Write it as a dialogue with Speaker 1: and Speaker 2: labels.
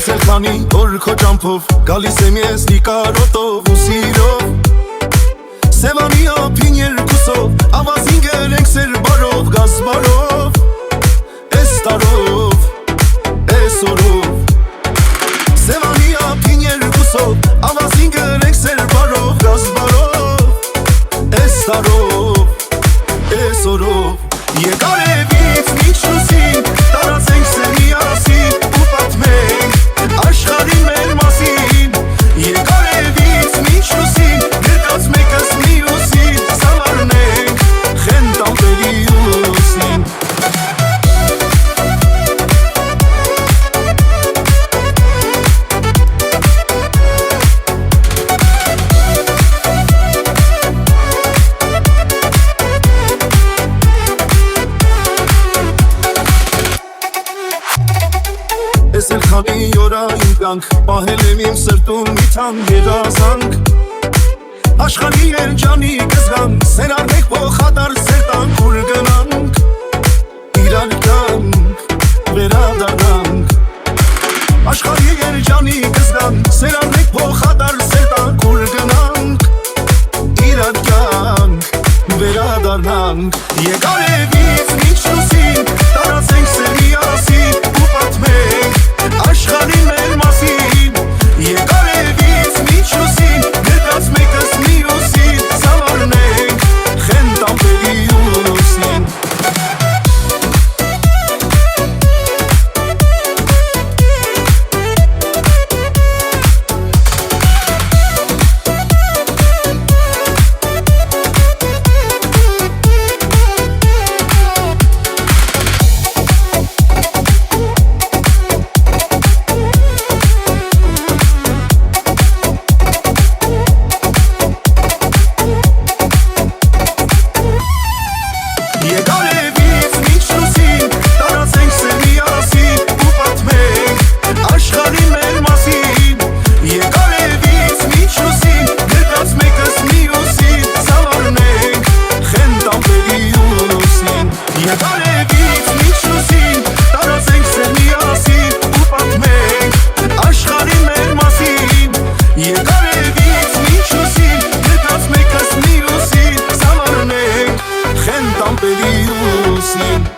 Speaker 1: Քանի օր քո ճամփով գալիս եմ ես նիկարոտով ու սիրով Սևանի ափին երկուսով ավազին գերենք սեր բարով գազ բարով Էս տարով, էս օրով Սևանի ափին երկուսով ավազին գերենք սեր բարով գազ բարով Էս տարով, էս օրով Եկար էվից միջ լուսին տարածենք սեր միասին ու պատմենք Աշխարհի մեր մասին Եկար էվից միջ լուսին Գրկած մեկս մյուսին Սավառնենք խենթ ամպերի ուսին Ես էլ քանի օրային կյանք Պահել եմ իմ սրտում մի թանկ երազանք Աշխարհի երջանի կզգանք Սեր արնենք փոխադարձ սեր տանք Ուր գնանք Իրար գանք Վերադառնանք Աշխարհի երջանի կզգանք Սեր արնենք փոխադարձ սեր տանք Ուր գնանք Իրար գանք Վերադառնանք Եկար էվից միջ լուսին Տարածենք սեր միասին ու պատմենք Աշխարհի մեր մասին Եկար էվից միջ լուսին Գրկած մեկս մյուսին Սավառնենք խենթ ամպերի ուսին Եկար էվից միջ լուսին Տարածենք սեր միասին ու պատմենք Աշխարհի մեր մասին Եկար էվից միջ լուսին Գրկած մեկս մյուսին Սավառնենք խենթ ամպերի ուսին Եկար էվից միջ լուսին Տարածենք սեր միասին ու պատմենք Աշխարհի մեր մասին Եկար էվից միջ լուսին Գրկած մեկս մյուսին Սավառնենք խենթ ամպերի ուսին